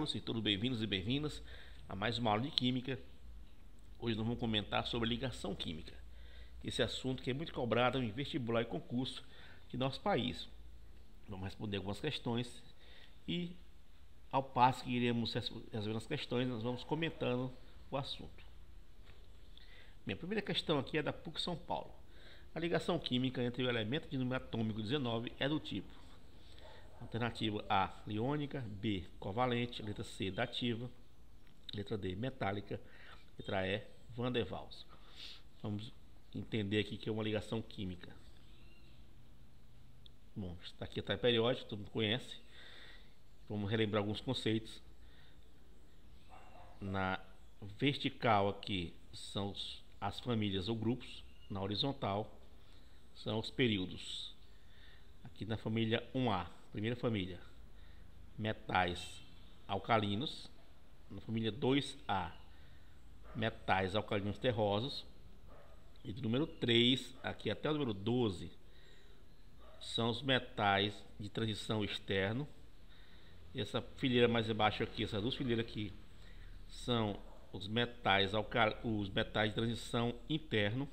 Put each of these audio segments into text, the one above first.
alunos, e todos bem-vindos e bem-vindas a mais uma aula de Química. Hoje nós vamos comentar sobre ligação química. Esse assunto que é muito cobrado em vestibular e concurso de nosso país. Vamos responder algumas questões e, ao passo que iremos resolvendo as questões, nós vamos comentando o assunto. Minha primeira questão aqui é da PUC São Paulo. A ligação química entre o elemento de número atômico 19 é do tipo: alternativa A, iônica, B, covalente, letra C, dativa, letra D, metálica, letra E, van der Waals. Vamos entender aqui que é uma ligação química. Bom, está aqui a tabela periódica, todo mundo conhece. Vamos relembrar alguns conceitos. Na vertical aqui são as famílias ou grupos, na horizontal são os períodos. Aqui na família 1A, primeira família, metais alcalinos. Na família 2A, metais alcalinos terrosos. E do número 3 aqui até o número 12 são os metais de transição externo. Essa fileira mais abaixo aqui, essas duas fileiras aqui, são os metais de transição interno.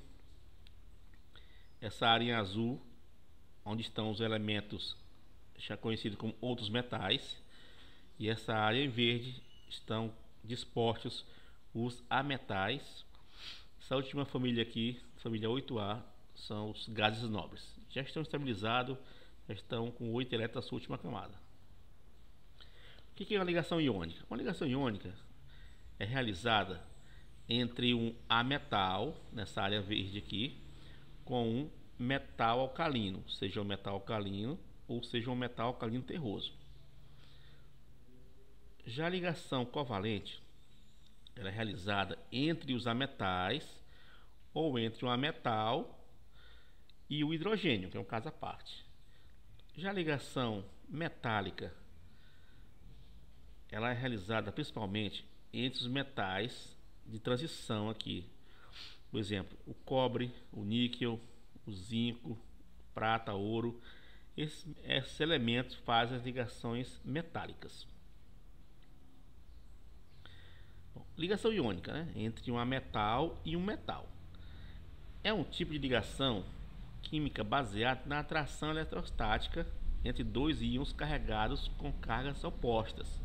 Essa área em azul, onde estão os elementos já conhecidos como outros metais, e essa área em verde estão dispostos os ametais. Essa última família aqui, família 8A, são os gases nobres. Já estão estabilizados, já estão com 8 elétrons na sua última camada. O que é uma ligação iônica? Uma ligação iônica é realizada entre um ametal, nessa área verde aqui, com um metal alcalino, seja um metal alcalino ou seja um metal alcalino terroso. Já a ligação covalente, ela é realizada entre os ametais ou entre um ametal e o hidrogênio, que é um caso à parte. Já a ligação metálica, ela é realizada principalmente entre os metais de transição aqui. Por exemplo, o cobre, o níquel, o zinco, prata, ouro. Esses elementos fazem as ligações metálicas. Bom, ligação iônica, né? Entre um ametal e um metal. É um tipo de ligação química baseada na atração eletrostática entre dois íons carregados com cargas opostas.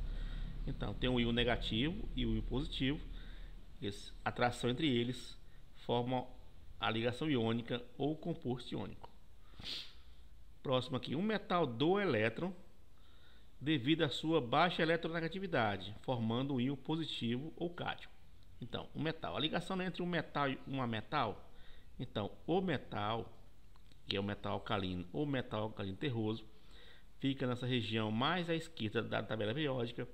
Então, tem um íon negativo e um íon positivo. A atração entre eles forma a ligação iônica ou composto iônico. Próximo aqui, um metal doa elétron devido à sua baixa eletronegatividade, formando um íon positivo ou cátion. Então, um metal. A ligação entre um metal e um ametal. Então, o metal, que é o metal alcalino ou metal alcalino terroso, fica nessa região mais à esquerda da tabela periódica.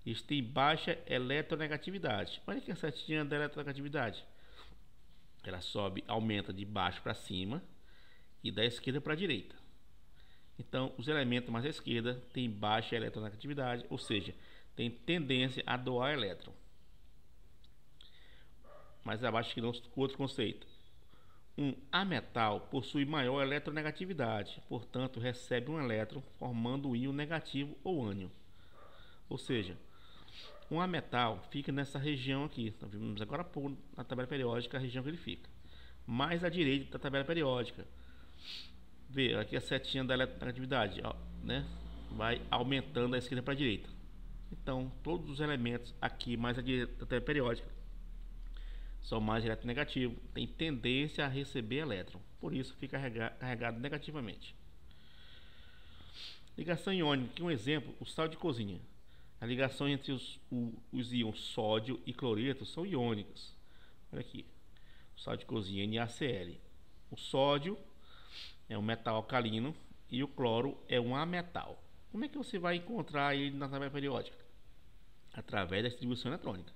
Eles têm baixa eletronegatividade. Olha aqui a setinha da eletronegatividade. Ela sobe, aumenta de baixo para cima e da esquerda para a direita. Então, os elementos mais à esquerda têm baixa eletronegatividade, ou seja, tem tendência a doar elétron. Mais abaixo aqui, outro conceito. Um ametal possui maior eletronegatividade, portanto, recebe um elétron formando um íon negativo ou ânion. Ou seja, um ametal fica nessa região aqui. Nós vimos agora há pouco na tabela periódica a região que ele fica. Mais à direita da tabela periódica. Vê, aqui a setinha da eletronegatividade, ó, né? Vai aumentando da esquerda para a direita. Então, todos os elementos aqui mais à direita da tabela periódica são mais eletronegativos, tem tendência a receber elétron. Por isso, fica carregado negativamente. Ligação iônica, aqui um exemplo, o sal de cozinha. A ligação entre os íons sódio e cloreto são iônicas. Olha aqui, o sal de cozinha NaCl. O sódio é um metal alcalino e o cloro é um ametal. Como é que você vai encontrar ele na tabela periódica? Através da distribuição eletrônica.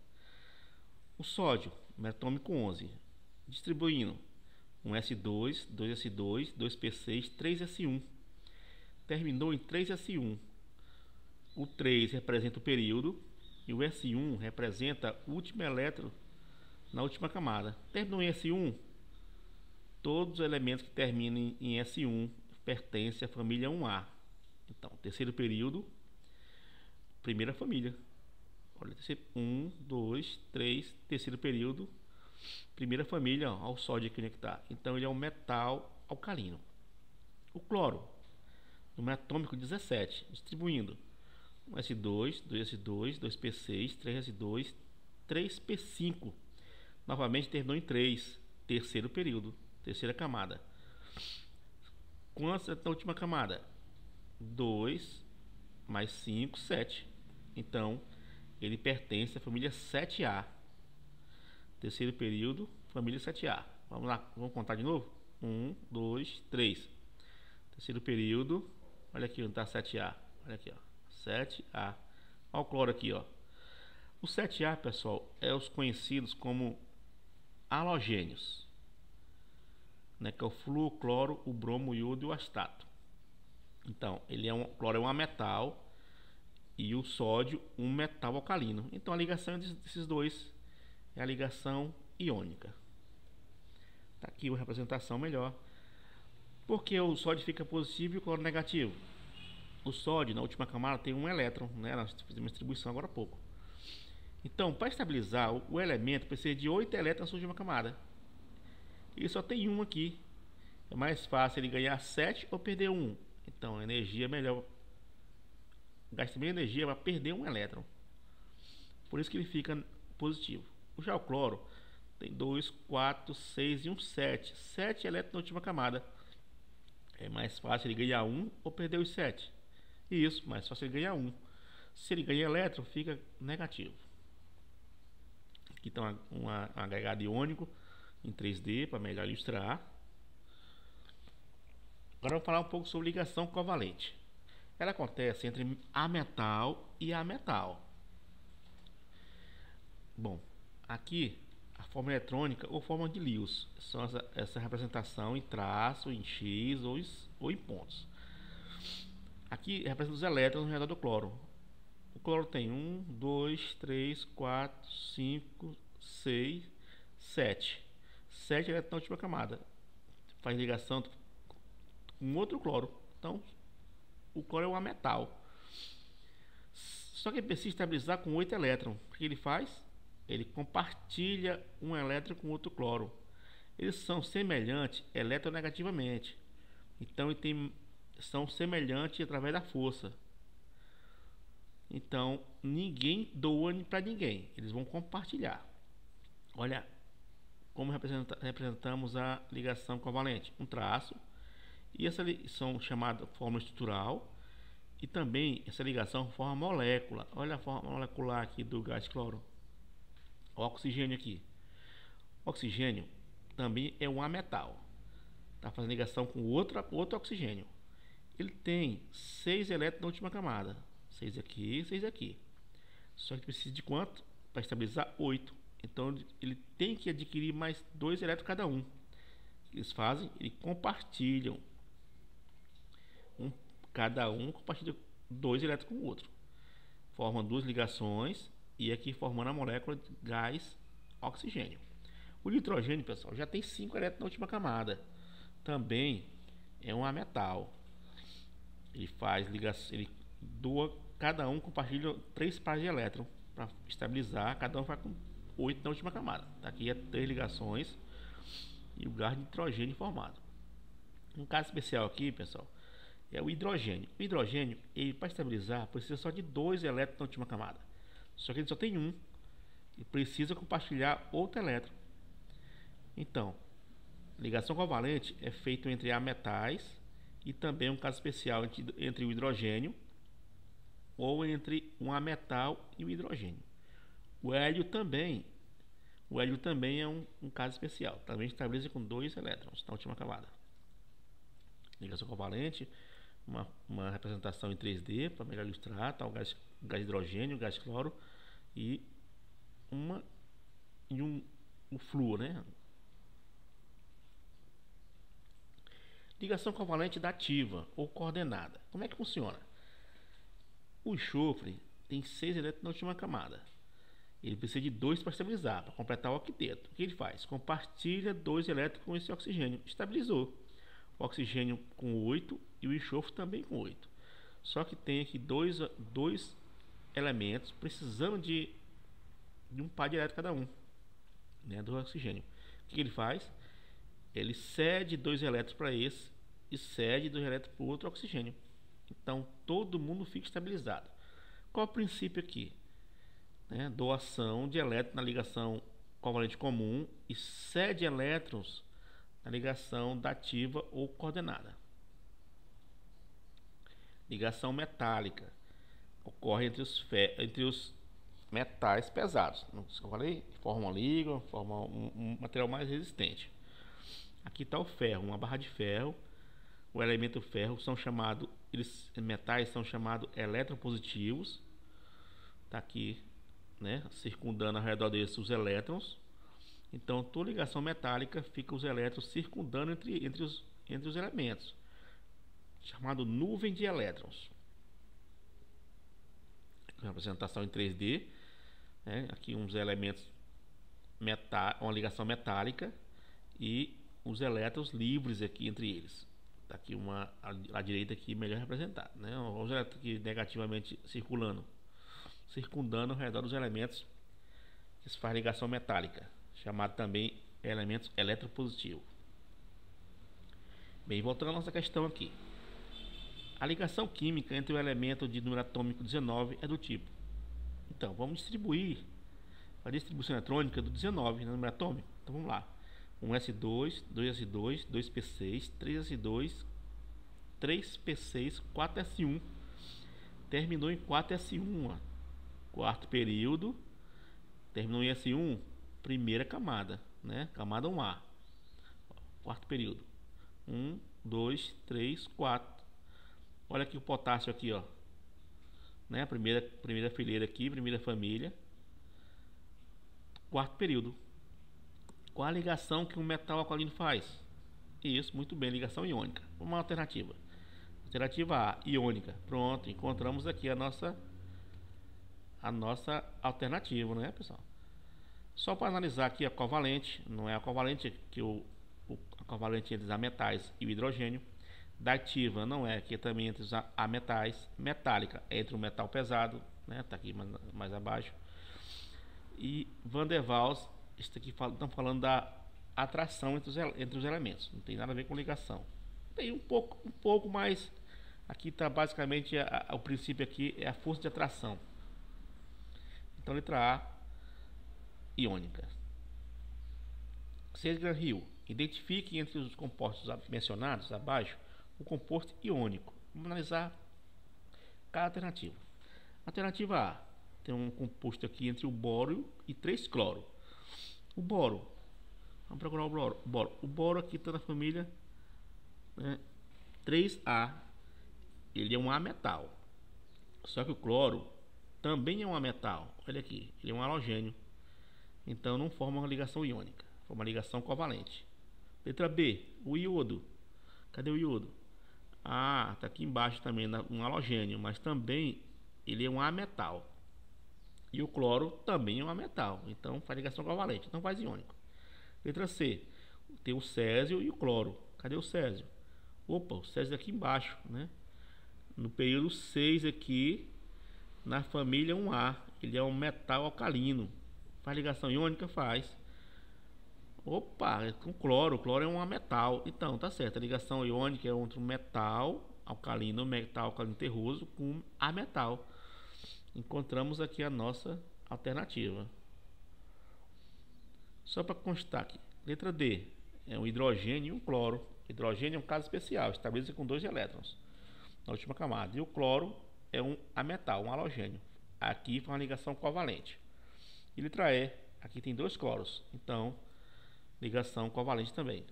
O sódio, atômico 11, distribuindo um S2, 2S2, 2P6, 3S1. Terminou em 3S1. O 3 representa o período e o S1 representa o último elétron na última camada. Terminou em S1, todos os elementos que terminam em S1 pertencem à família 1A. Então, terceiro período, primeira família. Olha, 1, 2, 3, terceiro período, primeira família, ó, o sódio aqui onde é que tá. Então ele é um metal alcalino. O cloro, número atômico 17, distribuindo 1s2, 2s2, 2p6, 3s2, 3p5. Novamente terminou em 3, terceiro período, terceira camada. Quantos na última camada? 2 mais 5, 7. Então, ele pertence à família 7A. Terceiro período, família 7A. Vamos lá, vamos contar de novo? 1, 2, 3. Terceiro período, olha aqui onde está 7A. Olha aqui, ó. 7A. Olha o cloro aqui, ó. O 7A, pessoal, é os conhecidos como halogênios, né, que é o flúor, cloro, o bromo, o iodo e o astato. Então, o cloro é um ametal e o sódio um metal alcalino. Então, a ligação desses dois é a ligação iônica. Tá aqui uma representação melhor. Porque o sódio fica positivo e o cloro negativo? O sódio, na última camada, tem um elétron, né? Nós fizemos uma distribuição agora há pouco. Então, para estabilizar, o elemento precisa de 8 elétrons na última camada. Ele só tem um aqui. É mais fácil ele ganhar 7 ou perder um. Então, a energia é melhor. Gasta menos energia para perder um elétron. Por isso que ele fica positivo. Já o cloro tem 2, 4, 6 e um 7. 7 elétrons na última camada. É mais fácil ele ganhar um ou perder os 7. Isso, mais fácil ele ganhar um. Se ele ganha elétron, fica negativo. Aqui está um agregado iônico em 3D para melhor ilustrar. Agora vamos falar um pouco sobre ligação covalente. Ela acontece entre ametal e ametal. Bom, aqui a forma eletrônica ou forma de Lewis são essa representação em traço, em X ou em pontos. Aqui representa os elétrons no redor do cloro. O cloro tem 1, 2, 3, 4, 5, 6, 7. 7 elétrons na última camada. Faz ligação com outro cloro. Então, o cloro é um ametal. Só que ele precisa estabilizar com 8 elétrons. O que ele faz? Ele compartilha um elétron com outro cloro. Eles são semelhantes eletronegativamente. Então, são semelhantes através da força. Então, ninguém doa para ninguém. Eles vão compartilhar. Olha como representamos a ligação covalente. Um traço. E essa ligação chamada forma estrutural. E também essa ligação forma molécula. Olha a forma molecular aqui do gás cloro. O oxigênio aqui. O oxigênio também é um ametal. Está fazendo ligação com outro oxigênio. Ele tem 6 elétrons na última camada. 6 aqui, 6 aqui. Só que precisa de quanto? Para estabilizar 8. Então ele tem que adquirir mais 2 elétrons cada um. O que eles fazem? Eles compartilham. Cada um compartilha 2 elétrons com o outro. Formam 2 ligações e aqui formando a molécula de gás oxigênio. O nitrogênio, pessoal, já tem 5 elétrons na última camada. Também é um ametal. Ele faz ligação, ele doa, cada um compartilha 3 pares de elétrons para estabilizar, cada um vai com 8 na última camada. Aqui é 3 ligações e o gás de nitrogênio formado. Um caso especial aqui, pessoal, é o hidrogênio. O hidrogênio, ele para estabilizar, precisa só de 2 elétrons na última camada. Só que ele só tem um e precisa compartilhar outro elétron. Então, ligação covalente é feita entre ametais e também um caso especial entre o hidrogênio ou entre um ametal e o hidrogênio. O hélio também é um caso especial. Também estabiliza com 2 elétrons na última camada. Ligação covalente, uma representação em 3D para melhor ilustrar, tá? O gás hidrogênio, gás cloro e um flúor, né? Ligação covalente dativa ou coordenada. Como é que funciona? O enxofre tem 6 elétrons na última camada. Ele precisa de 2 para estabilizar, para completar o octeto. O que ele faz? Compartilha 2 elétrons com esse oxigênio. Estabilizou. O oxigênio com 8 e o enxofre também com 8. Só que tem aqui 2 elementos precisando de um par direto cada um, né, do oxigênio. O que ele faz? Ele cede 2 elétrons para esse e cede 2 elétrons para o outro oxigênio. Então todo mundo fica estabilizado. Qual é o princípio aqui? Né? Doação de elétrons na ligação covalente comum e cede elétrons na ligação dativa ou coordenada. Ligação metálica ocorre entre os metais pesados. Como eu falei, forma uma liga, forma um material mais resistente. Aqui está o ferro, uma barra de ferro. O elemento ferro são chamados, metais são chamados eletropositivos. Está aqui, né, circundando ao redor desses os elétrons. Então, toda ligação metálica fica os elétrons circundando entre os elementos, chamado nuvem de elétrons. Representação em 3D, né? Aqui uns elementos uma ligação metálica e os elétrons livres aqui entre eles. Tá aqui à direita aqui melhor representado, né? Os elétrons aqui negativamente circundando ao redor dos elementos que se faz ligação metálica, chamado também elementos eletropositivos. Bem, voltando à nossa questão aqui. A ligação química entre o elemento de número atômico 19 é do tipo. Então, vamos distribuir a distribuição eletrônica do 19 no número atômico. Então, vamos lá. 1s2, 2s2, 2p6, 3s2, 3p6, 4s1. Terminou em 4s1. Quarto período. Terminou em S1. Primeira camada, né? Camada 1A. Quarto período. 1, 2, 3, 4. Olha aqui o potássio aqui, ó, né? Primeira fileira aqui, primeira família. Quarto período. Qual a ligação que um metal alcalino faz? Isso, muito bem, ligação iônica. Uma alternativa. Alternativa A, iônica. Pronto, encontramos aqui a nossa alternativa, né, pessoal? Só para analisar aqui a covalente, não é a covalente que a covalente entre os ametais e o hidrogênio. Dativa não é, aqui é também entre os ametais. Metálica é entre o metal pesado, né? Tá aqui mais abaixo. E Van der Waals, estão falando da atração entre os elementos. Não tem nada a ver com ligação. Tem um pouco mais. Aqui está basicamente o princípio aqui é a força de atração. Então letra A, iônica. Cedric Hill, identifique entre os compostos mencionados abaixo o composto iônico. Vamos analisar cada alternativa. Alternativa A tem um composto aqui entre o boro e 3 cloro. O boro, vamos procurar o boro. O boro aqui está na família, né, 3A. Ele é um ametal. Só que o cloro também é um ametal. Olha aqui, ele é um halogênio. Então não forma uma ligação iônica, forma uma ligação covalente. Letra B, o iodo. Cadê o iodo? Ah, está aqui embaixo também, um halogênio, mas também ele é um ametal. E o cloro também é um ametal, então faz ligação covalente, não faz iônico. Letra C, tem o césio e o cloro. Cadê o césio? Opa, o césio aqui embaixo, né? No período 6 aqui, na família 1A, ele é um metal alcalino. Faz ligação iônica? Faz. Opa, é com cloro. O cloro é um ametal. Então, tá certo. A ligação iônica é entre um metal alcalino terroso com ametal. Encontramos aqui a nossa alternativa. Só para constar aqui. Letra D é um hidrogênio e um cloro. Hidrogênio é um caso especial, estabelecido com 2 elétrons na última camada. E o cloro é um ametal, um halogênio. Aqui foi uma ligação covalente. E letra E, aqui tem 2 cloros. Então, ligação covalente também.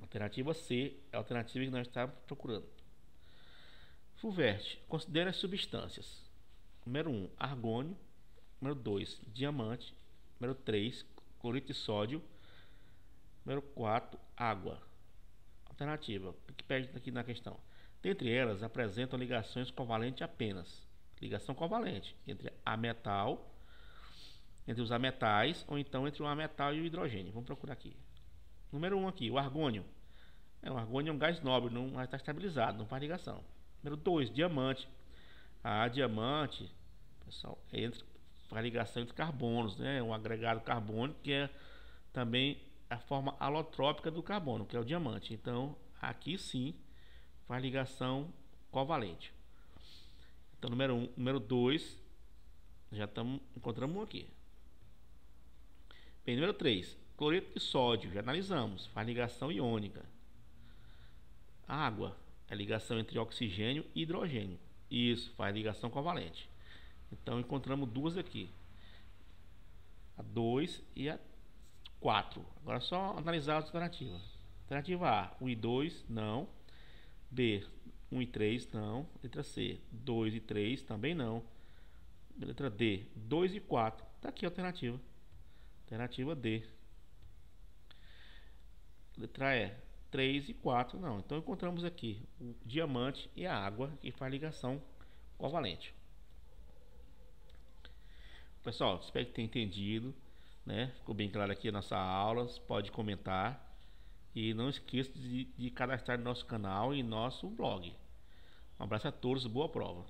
Alternativa C é a alternativa que nós estamos procurando. Fulvert, considere as substâncias. Número 1, argônio. Número 2, diamante. Número 3, cloreto de sódio. Número 4, água. Alternativa, o que pede aqui na questão? Dentre elas, apresentam ligações covalentes apenas. Ligação covalente entre entre os ametais, ou então entre o ametal e o hidrogênio. Vamos procurar aqui. Número 1 aqui, o argônio. O argônio é um gás nobre, não vai estar estabilizado, não faz ligação. Número 2, diamante. A diamante, pessoal, faz ligação entre carbonos, né? Um agregado carbônico que é também a forma alotrópica do carbono, que é o diamante. Então, aqui sim faz ligação covalente. Então, número 1, número 2, já encontramos um aqui. Bem, número 3, cloreto de sódio, já analisamos, faz ligação iônica. Água é ligação entre oxigênio e hidrogênio. Isso, faz ligação covalente. Então encontramos duas aqui, a 2 e a 4. Agora é só analisar as alternativas. Alternativa A, 1 e 2, não. B, 1 e 3, não. Letra C, 2 e 3, também não. Letra D, 2 e 4. Está aqui a alternativa. Alternativa D. Letra E, 3 e 4, não. Então encontramos aqui o diamante e a água que faz ligação covalente. Pessoal, espero que tenha entendido, né? Ficou bem claro aqui a nossa aula. Pode comentar e não esqueça de cadastrar no nosso canal e nosso blog. Um abraço a todos, boa prova.